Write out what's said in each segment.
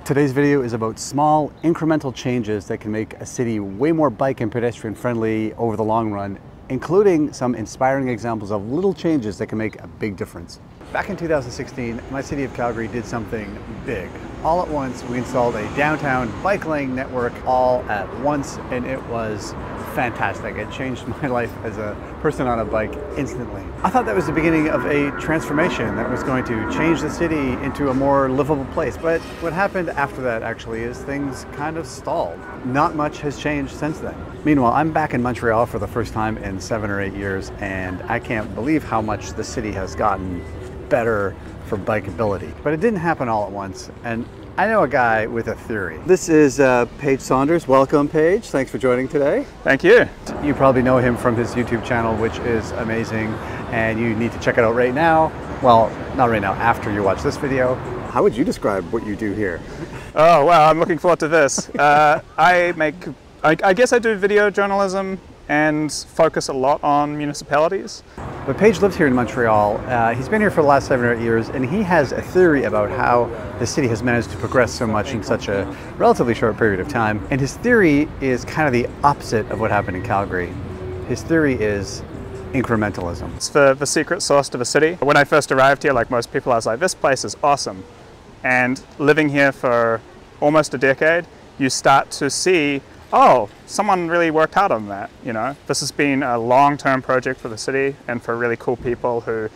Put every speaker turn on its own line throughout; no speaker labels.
Today's video is about small, incremental changes that can make a city way more bike and pedestrian friendly over the long run, including some inspiring examples of little changes that can make a big difference. Back in 2016, my city of Calgary did something big. All at once, we installed a downtown bike lane network all at once, and it was fantastic. It changed my life as a person on a bike instantly. I thought that was the beginning of a transformation that was going to change the city into a more livable place. But what happened after that actually is things kind of stalled. Not much has changed since then. Meanwhile, I'm back in Montreal for the first time in 7 or 8 years, and I can't believe how much the city has gotten better for bikeability. But it didn't happen all at once, and I know a guy with a theory. This is Paige Saunders. Welcome, Paige. Thanks for joining today.
Thank you.
You probably know him from his YouTube channel, which is amazing, and you need to check it out right now. Well, not right now, after you watch this video. How would you describe what you do here?
Oh, wow, I'm looking forward to this. I guess I do video journalism and focus a lot on municipalities.
But Paige lives here in Montreal. He's been here for the last 7 or 8 years, and he has a theory about how the city has managed to progress so much in such a relatively short period of time. And his theory is kind of the opposite of what happened in Calgary. His theory is incrementalism.
It's the secret sauce to the city. When I first arrived here, like most people, I was like, this place is awesome. And living here for almost a decade, you start to see, oh, someone really worked hard on that, you know. This has been a long-term project for the city and for really cool people who,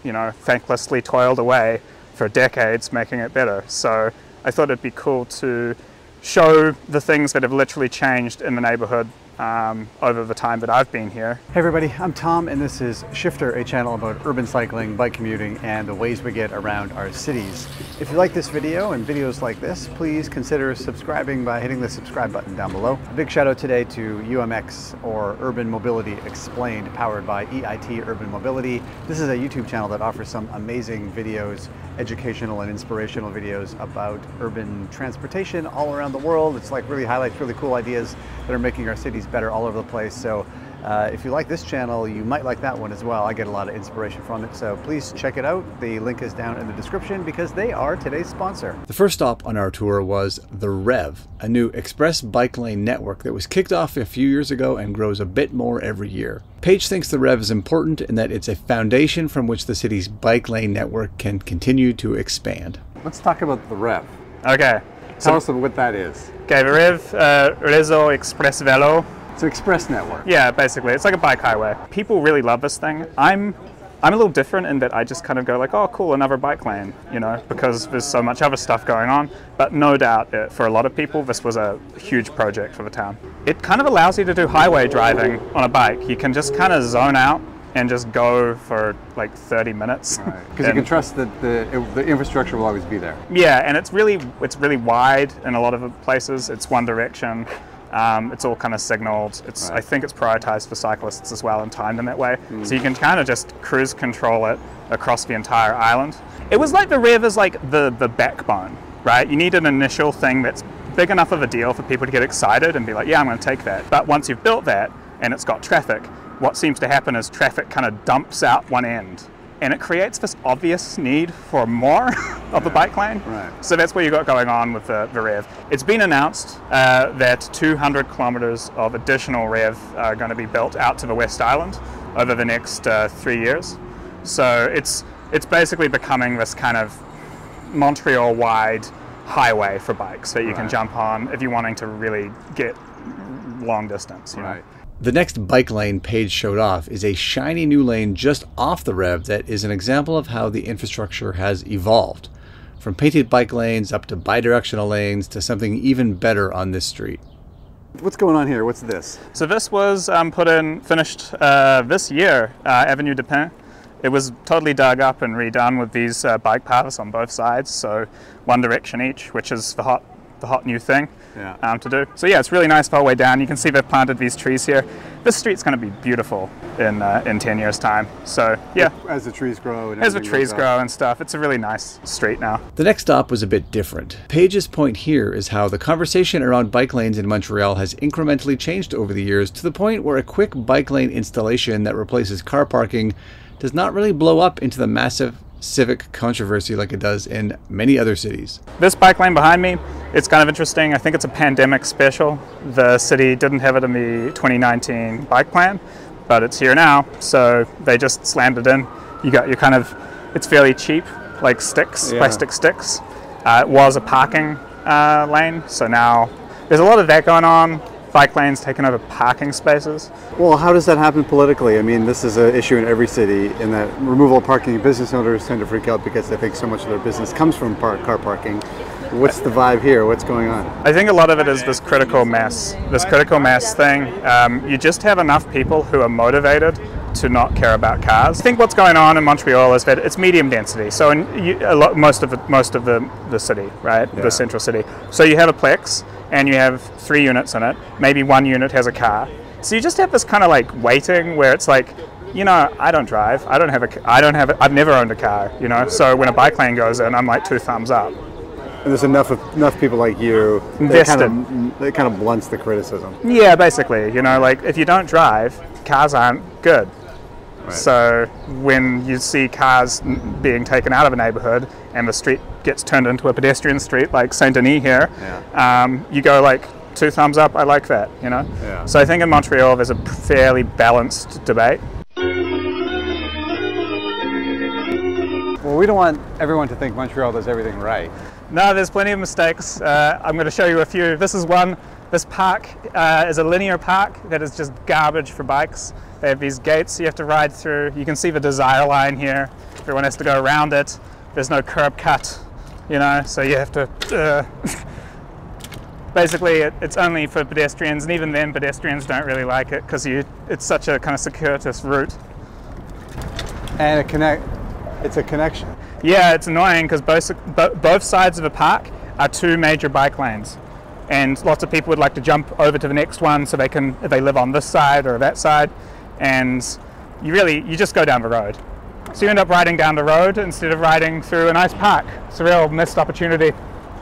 you know, thanklessly toiled away for decades making it better. So I thought it'd be cool to show the things that have literally changed in the neighborhood over the time that I've been here.
Hey everybody, I'm Tom, and this is Shifter, a channel about urban cycling, bike commuting, and the ways we get around our cities. If you like this video and videos like this, please consider subscribing by hitting the subscribe button down below. A big shout out today to UMX, or Urban Mobility Explained, powered by EIT Urban Mobility. This is a YouTube channel that offers some amazing videos, educational and inspirational videos about urban transportation all around the world. It's like really highlights really cool ideas that are making our cities better all over the place. So if you like this channel, you might like that one as well. I get a lot of inspiration from it, so please check it out. The link is down in the description because they are today's sponsor. The first stop on our tour was the Rev, a new express bike lane network that was kicked off a few years ago and grows a bit more every year. Paige thinks the Rev is important in that it's a foundation from which the city's bike lane network can continue to expand. Let's talk about the Rev.
Okay.
Tell us what that is.
Okay, the Rev, Réseau Express Vélo.
It's an express network.
Yeah, basically. It's like a bike highway. People really love this thing. I'm a little different in that I just kind of go like, oh, cool, another bike lane, you know, because there's so much other stuff going on. But no doubt, for a lot of people, this was a huge project for the town. It kind of allows you to do highway driving on a bike. You can just kind of zone out and just go for like 30 minutes.
Right. Because you can trust that the infrastructure will always be there.
Yeah, and it's really wide in a lot of places. It's one direction. It's all kind of signaled. It's right. I think it's prioritized for cyclists as well and timed in that way. So you can kind of just cruise control it across the entire island. It was like the Rev is like the backbone, right? You need an initial thing that's big enough of a deal for people to get excited and be like, yeah, I'm going to take that. But once you've built that and it's got traffic, what seems to happen is traffic kind of dumps out one end. And it creates this obvious need for more of the bike lane. Right. So that's what you got going on with the Rev. It's been announced that 200 kilometers of additional Rev are going to be built out to the West Island over the next 3 years. So it's basically becoming this kind of Montreal-wide highway for bikes that you can jump on if you're wanting to really get long distance. You know?
The next bike lane Paige showed off is a shiny new lane just off the Rev that is an example of how the infrastructure has evolved. From painted bike lanes up to bidirectional lanes to something even better on this street. What's going on here? What's this?
So this was finished this year, Avenue de Pin. It was totally dug up and redone with these bike paths on both sides, so one direction each, which is the hot new thing to do. So yeah, it's really nice the whole way down. You can see they've planted these trees here. This street's going to be beautiful in 10 years time. So yeah.
As the trees grow. And
as the trees grow and stuff. It's a really nice street now.
The next stop was a bit different. Paige's point here is how the conversation around bike lanes in Montreal has incrementally changed over the years to the point where a quick bike lane installation that replaces car parking does not really blow up into the massive civic controversy like it does in many other cities.
This bike lane behind me, it's kind of interesting. I think it's a pandemic special. The city didn't have it in the 2019 bike plan, but it's here now, so they just slammed it in. You got your kind of, it's fairly cheap, like sticks, plastic sticks. It was a parking lane, so now there's a lot of that going on. Bike lanes taking over parking spaces.
Well, how does that happen politically? I mean, this is an issue in every city, in that removal of parking, business owners tend to freak out because they think so much of their business comes from car parking. What's the vibe here? What's going on?
I think a lot of it is this critical mass thing. You just have enough people who are motivated to not care about cars. I think what's going on in Montreal is that it's medium density. So most of the city, right, the central city. So you have a plex, and you have 3 units in it. Maybe 1 unit has a car. So you just have this kind of like waiting where it's like, you know, I don't drive. I've never owned a car. You know, so when a bike lane goes in, I'm like 2 thumbs up.
And there's enough people like you that kind of blunts the criticism.
Yeah, basically, you know, like if you don't drive, cars aren't good. Right. So when you see cars being taken out of a neighborhood and the street gets turned into a pedestrian street like Saint Denis here, you go like 2 thumbs up, I like that, you know? Yeah. So I think in Montreal there's a fairly balanced debate.
Well, we don't want everyone to think Montreal does everything right.
No, there's plenty of mistakes. I'm going to show you a few. This is one. This park is a linear park that is just garbage for bikes. They have these gates you have to ride through. You can see the desire line here. Everyone has to go around it. There's no curb cut, you know, so you have to... Basically, it's only for pedestrians, and even then pedestrians don't really like it because it's such a kind of circuitous route.
And it's a connection.
Yeah, it's annoying because both sides of the park are 2 major bike lanes. And lots of people would like to jump over to the next one so they can, if they live on this side or that side, and you just go down the road. So you end up riding down the road instead of riding through a nice park. It's a real missed opportunity.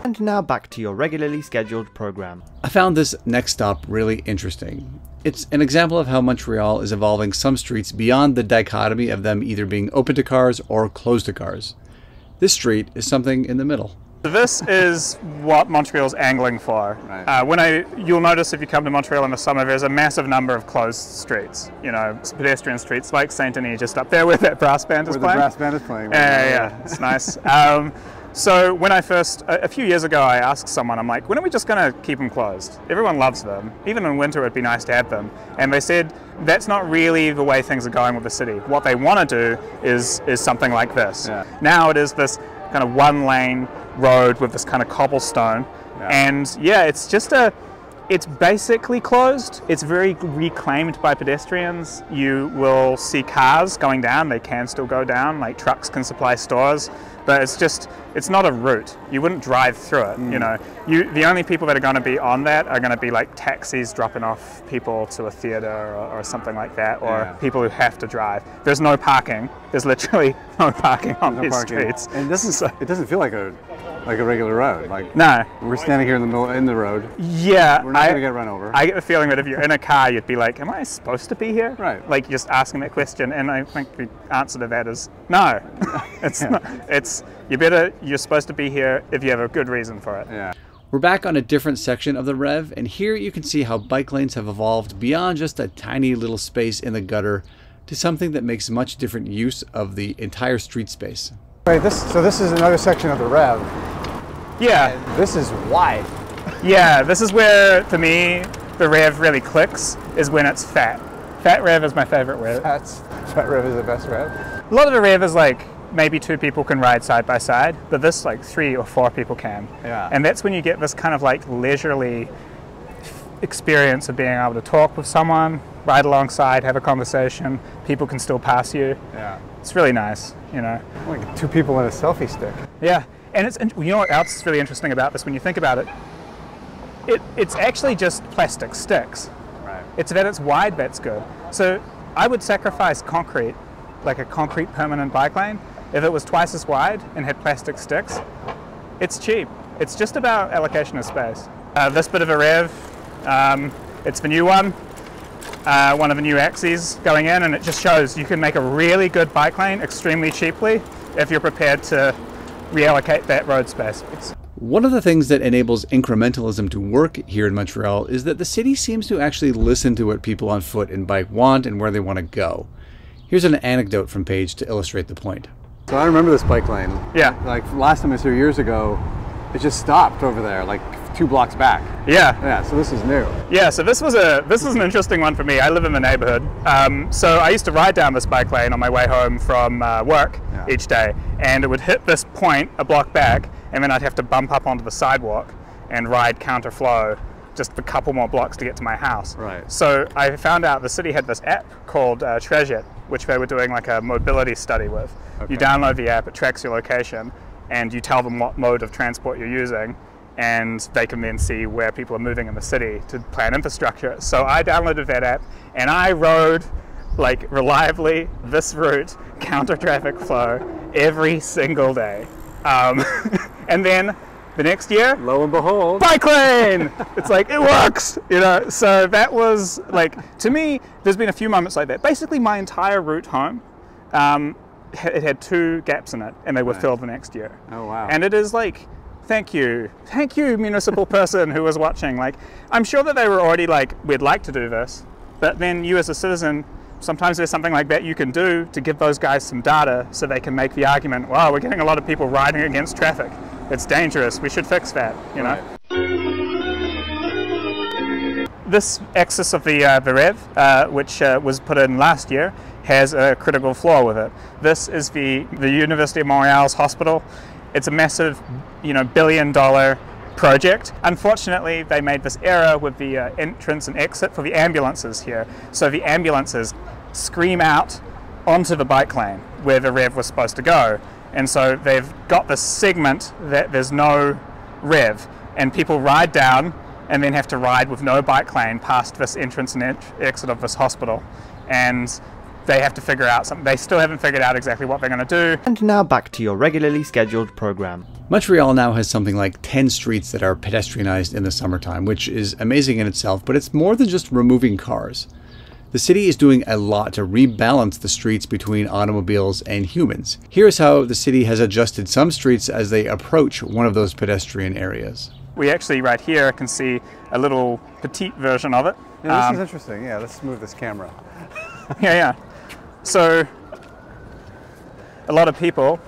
And now back to your regularly scheduled program.
I found this next stop really interesting. It's an example of how Montreal is evolving some streets beyond the dichotomy of them either being open to cars or closed to cars. This street is something in the middle.
This is what Montreal's angling for. Right. You'll notice if you come to Montreal in the summer, there's a massive number of closed streets. You know, pedestrian streets like Saint Denis, just up there where that brass band is playing.
Where the brass band is playing. Right
yeah, it's nice. So when I first, a few years ago, I asked someone, I'm like, when are we just going to keep them closed? Everyone loves them. Even in winter, it'd be nice to have them. And they said, that's not really the way things are going with the city. What they want to do is something like this. Yeah. Now it is this kind of 1-lane road with this kind of cobblestone. Yeah. And yeah, it's basically closed. It's very reclaimed by pedestrians. You will see cars going down. They can still go down, like trucks can supply stores. But it's not a route. You wouldn't drive through it, you know. The only people that are going to be on that are going to be like taxis dropping off people to a theater or something like that, or people who have to drive. There's no parking. There's literally no parking on these streets.
And it doesn't feel like a regular road. Like,
no.
We're standing here in the road.
Yeah.
We're not going to get run over.
I get the feeling that if you're in a car, you'd be like, am I supposed to be here?
Right.
Like just asking that question, and I think the answer to that is no. It's not. You're supposed to be here if you have a good reason for it.
Yeah. We're back on a different section of the Rev, and here you can see how bike lanes have evolved beyond just a tiny little space in the gutter to something that makes much different use of the entire street space. Right, so this is another section of the Rev.
Yeah.
And this is wide.
Yeah, this is where, for me, the Rev really clicks, is when it's fat. Fat Rev is my favorite Rev.
Fat Rev is the best Rev.
A lot of the Rev is like, maybe 2 people can ride side by side, but this like 3 or 4 people can. Yeah. And that's when you get this kind of like leisurely experience of being able to talk with someone, ride alongside, have a conversation. People can still pass you. Yeah. It's really nice, you know.
Like 2 people in a selfie stick.
Yeah. And you know what else is really interesting about this when you think about it? It's actually just plastic sticks.
Right.
It's that it's wide that's good. So I would sacrifice concrete, like a concrete permanent bike lane, if it was twice as wide and had plastic sticks. It's cheap. It's just about allocation of space. This bit of a Rev, it's the new one of the new axes going in, and it just shows you can make a really good bike lane extremely cheaply if you're prepared to reallocate that road space.
One of the things that enables incrementalism to work here in Montreal is that the city seems to actually listen to what people on foot and bike want and where they want to go. Here's an anecdote from Paige to illustrate the point. So I remember this bike lane.
Yeah.
Like last time I was here years ago, it just stopped over there, like 2 blocks back.
Yeah.
Yeah, so this is new.
Yeah, so this was an interesting one for me. I live in the neighborhood. So I used to ride down this bike lane on my way home from work each day, and it would hit this point a block back, and then I'd have to bump up onto the sidewalk and ride counterflow just a couple more blocks to get to my house.
Right.
So I found out the city had this app called Treasure, which they were doing like a mobility study with. Okay. You download the app, it tracks your location, and you tell them what mode of transport you're using, and they can then see where people are moving in the city to plan infrastructure. So I downloaded that app, and I rode like reliably this route, counter traffic flow, every single day. And then the next year,
lo and behold,
bike lane! It's like, it works, you know? So that was like, to me, there's been a few moments like that. Basically my entire route home, it had 2 gaps in it, and they were filled the next year.
Oh wow.
And it is like, thank you municipal person who was watching. Like, I'm sure that they were already like, we'd like to do this, but then you as a citizen, sometimes there's something like that you can do to give those guys some data so they can make the argument, wow, we're getting a lot of people riding against traffic. It's dangerous, we should fix that, you know? Right. This axis of the REV, which was put in last year, has a critical flaw with it. This is the University of Montreal's hospital. It's a massive, billion-dollar project. Unfortunately, they made this error with the entrance and exit for the ambulances here. So the ambulances scream out onto the bike lane where the REV was supposed to go. And so they've got this segment that there's no REV, and people ride down and then have to ride with no bike lane past this entrance and exit of this hospital. And they have to figure out something. They still haven't figured out exactly what they're going to do.
And now back to your regularly scheduled program.
Montreal now has something like 10 streets that are pedestrianized in the summertime, which is amazing in itself, but it's more than just removing cars. The city is doing a lot to rebalance the streets between automobiles and humans. Here's how the city has adjusted some streets as they approach one of those pedestrian areas.
We actually right here can see a little petite version of it.
Yeah, this is interesting. Yeah, let's move this camera.
Yeah. So a lot of people,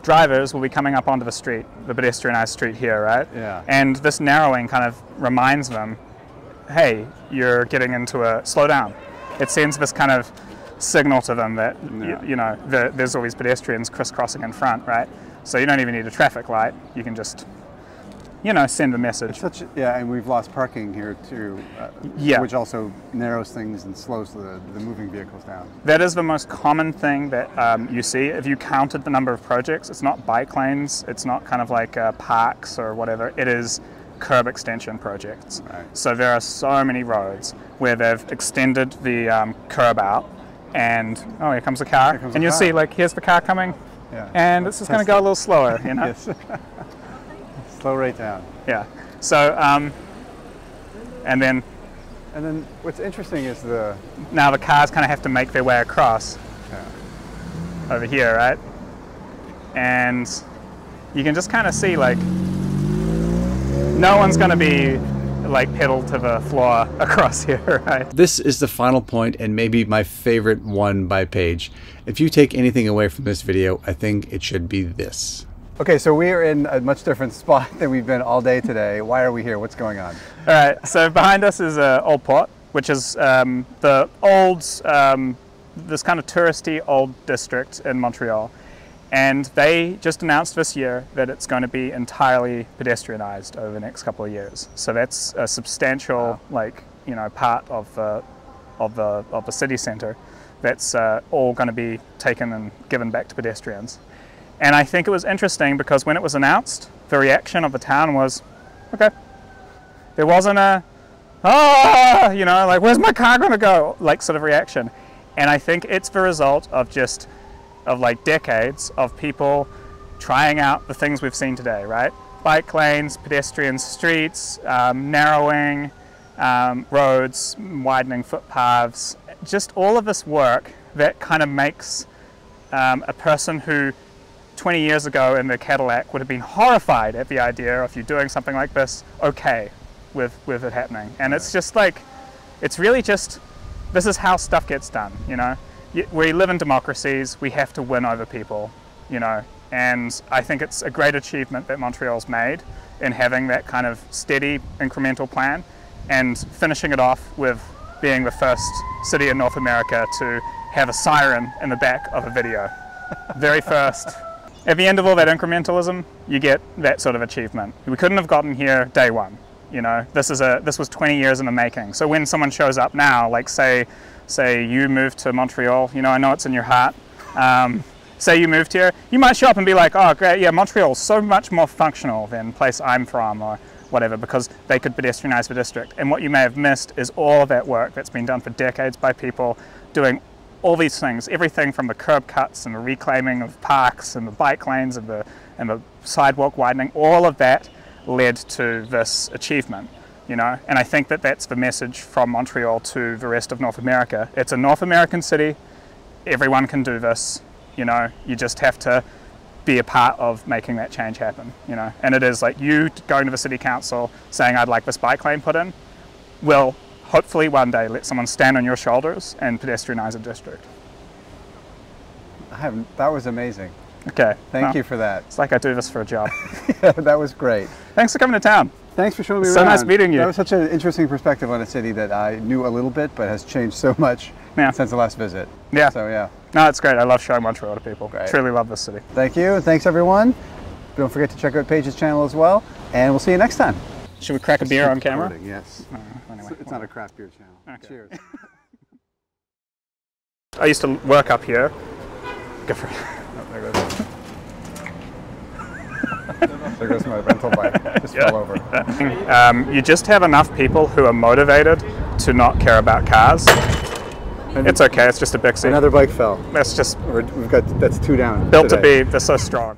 drivers, will be coming up onto the street, the pedestrianized street here, right?
Yeah.
And this narrowing kind of reminds them, hey, you're getting into a, slow down. It sends this kind of signal to them that, there's always pedestrians crisscrossing in front, right? So you don't even need a traffic light. You can just, send a message.
And we've lost parking here too, which also narrows things and slows the moving vehicles down.
That is the most common thing that you see. If you counted the number of projects, it's not bike lanes, it's not kind of like parks or whatever, it is curb extension projects.
Right.
So there are so many roads where they've extended the curb out, and here comes a car, and you'll see, like, here's the car coming, and it's just going to go a little slower,
Yes. Slow right down.
Yeah. So and then
what's interesting is
now the cars kind of have to make their way across over here, right? And you can just kind of see, like, no one's going to be like pedal to the floor across here, right?
This is the final point, and maybe my favorite one by Paige. If you take anything away from this video, I think it should be this. Okay, so we are in a much different spot than we've been all day today. Why are we here? What's going on?
All right, so behind us is Old Port, which is the old, this kind of touristy old district in Montreal. And they just announced this year that it's going to be entirely pedestrianized over the next couple of years. So that's a substantial, part of the city center that's all going to be taken and given back to pedestrians. And I think it was interesting because when it was announced, the reaction of the town was, okay. There wasn't a, where's my car going to go? Like, sort of reaction. And I think it's the result of decades of people trying out the things we've seen today, right? Bike lanes, pedestrian streets, narrowing roads, widening footpaths, just all of this work that kind of makes a person who 20 years ago in the Cadillac would have been horrified at the idea of you doing something like this okay with it happening. And it's just like, it's really just, this is how stuff gets done, you know. We live in democracies, we have to win over people, you know, and I think it's a great achievement that Montreal's made in having that kind of steady incremental plan and finishing it off with being the first city in North America to have a siren in the back of a video. Very first. At the end of all that incrementalism, you get that sort of achievement. We couldn't have gotten here day one, you know. This was 20 years in the making. So when someone shows up now, like say you moved to Montreal, you know, I know it's in your heart. Say you moved here, you might show up and be like, oh great, yeah, Montreal is so much more functional than the place I'm from or whatever, because they could pedestrianize the district. And what you may have missed is all of that work that's been done for decades by people doing all these things, everything from the curb cuts and the reclaiming of parks and the bike lanes and the sidewalk widening, all of that led to this achievement, you know. And I think that that's the message from Montreal to the rest of North America. It's a North American city, everyone can do this, you know, you just have to be a part of making that change happen, you know. And it is like you going to the city council saying I'd like this bike lane put in, will hopefully one day let someone stand on your shoulders and pedestrianize a district.
That was amazing.
Okay.
Thank you for that.
It's like I do this for a job.
Yeah, that was great.
Thanks for coming to town.
Thanks for showing me around.
So nice meeting you.
That was such an interesting perspective on a city that I knew a little bit, but has changed so much since the last visit.
Yeah.
So yeah.
No, it's great. I love showing Montreal to people.
Great.
Truly love this city.
Thank you. Thanks everyone. Don't forget to check out Paige's channel as well, and we'll see you next time.
Should we crack a beer on camera?
Yes.
Anyway,
it's not a craft beer channel.
Okay.
Cheers.
I used to work up here. Go for it.
Oh, there goes my rental bike. Just fell over.
You just have enough people who are motivated to not care about cars. It's okay. It's just a Bixie.
Another bike fell.
That's just
That's two down.
Built today. To be. They're so strong.